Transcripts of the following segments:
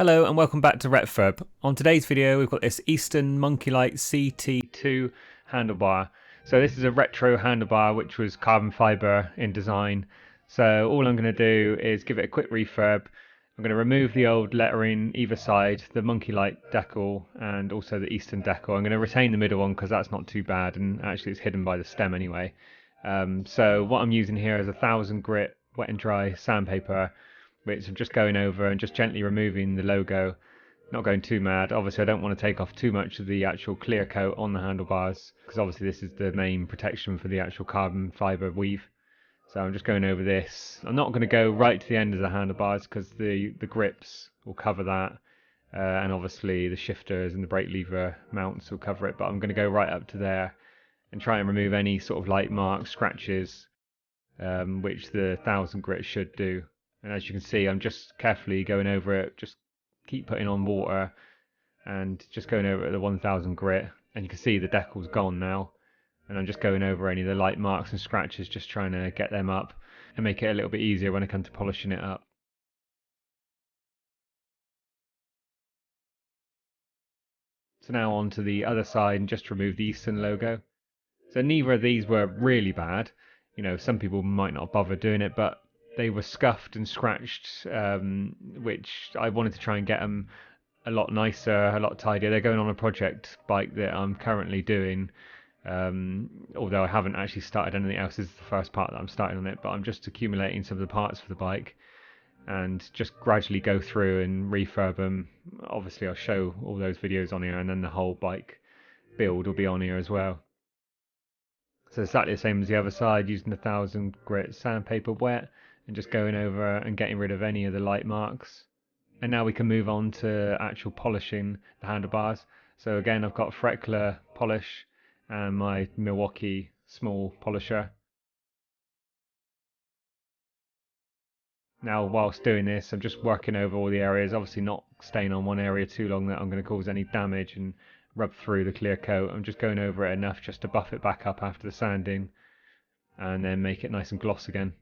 Hello and welcome back to Retfurb. On today's video we've got this Easton Monkeylite CT2 handlebar. So this is a retro handlebar which was carbon fibre in design. So all I'm going to do is give it a quick refurb. I'm going to remove the old lettering either side, the Monkeylite decal and also the Easton decal. I'm going to retain the middle one because that's not too bad, and actually it's hidden by the stem anyway. So what I'm using here is 1000 grit wet and dry sandpaper, which I'm just going over and just gently removing the logo, not going too mad. Obviously I don't want to take off too much of the actual clear coat on the handlebars, because obviously this is the main protection for the actual carbon fibre weave. So I'm just going over this. I'm not going to go right to the end of the handlebars because the grips will cover that, and obviously the shifters and the brake lever mounts will cover it, but I'm going to go right up to there and try and remove any sort of light marks, scratches, which the 1000 grit should do. And as you can see, I'm just carefully going over it, just keep putting on water and just going over it at the 1000 grit. And you can see the decal's gone now. And I'm just going over any of the light marks and scratches, just trying to get them up and make it a little bit easier when I come to polishing it up. So now on to the other side and just remove the Easton logo. So neither of these were really bad. You know, some people might not bother doing it, but they were scuffed and scratched, which I wanted to try and get them a lot nicer, a lot tidier. They're going on a project bike that I'm currently doing, although I haven't actually started anything else. This is the first part that I'm starting on it, but I'm just accumulating some of the parts for the bike and just gradually go through and refurb them. Obviously I'll show all those videos on here, and then the whole bike build will be on here as well. So exactly the same as the other side, using the 1000 grit sandpaper wet and just going over and getting rid of any of the light marks. And now we can move on to actual polishing the handlebars. So again, I've got Fretcler polish and my Milwaukee small polisher. Now whilst doing this, I'm just working over all the areas, obviously not staying on one area too long that I'm going to cause any damage and rub through the clear coat. I'm just going over it enough just to buff it back up after the sanding and then make it nice and gloss again.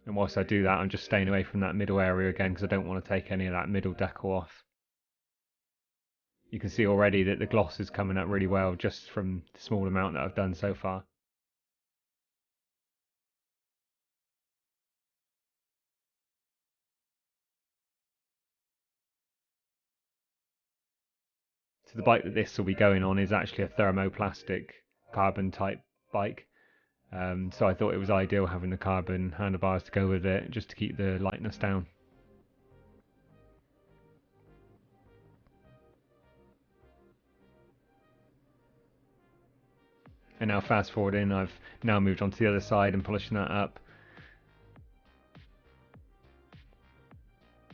And whilst I do that, I'm just staying away from that middle area again because I don't want to take any of that middle decal off. You can see already that the gloss is coming up really well just from the small amount that I've done so far. So the bike that this will be going on is actually a thermoplastic carbon type bike. So I thought it was ideal having the carbon handlebars to go with it, just to keep the lightness down. And now fast forwarding, I've now moved on to the other side and polishing that up.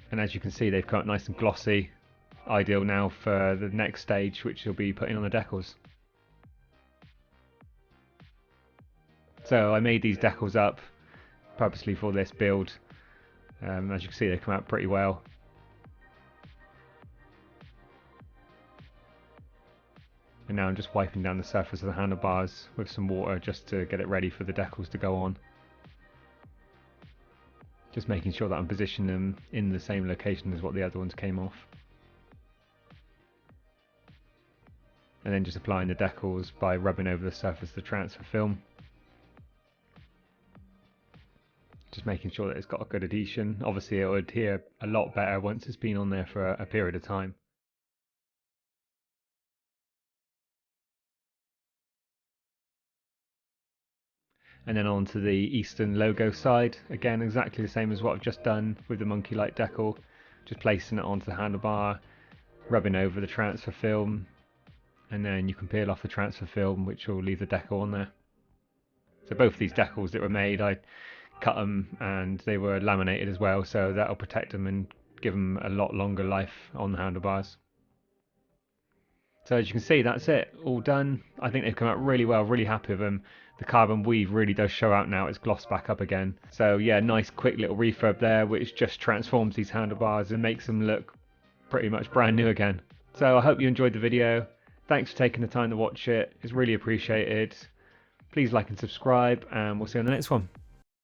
And as you can see, they've got nice and glossy, ideal now for the next stage, which you'll be putting on the decals. So I made these decals up purposely for this build. As you can see, they come out pretty well. And now I'm just wiping down the surface of the handlebars with some water just to get it ready for the decals to go on. Just making sure that I'm positioning them in the same location as what the other ones came off. And then just applying the decals by rubbing over the surface of the transfer film. Just making sure that it's got a good adhesion. Obviously it will adhere a lot better once it's been on there for a period of time. And then on to the Easton logo side, again exactly the same as what I've just done with the Monkeylite decal, just placing it onto the handlebar, rubbing over the transfer film, and then you can peel off the transfer film which will leave the decal on there. So both of these decals that were made, I cut them and they were laminated as well, so that'll protect them and give them a lot longer life on the handlebars. So as you can see, that's it, all done. I think they've come out really well, really happy with them. The carbon weave really does show out now, it's glossed back up again. So yeah, nice quick little refurb there, which just transforms these handlebars and makes them look pretty much brand new again. So I hope you enjoyed the video. Thanks for taking the time to watch it, it's really appreciated. Please like and subscribe, and we'll see you on the next one.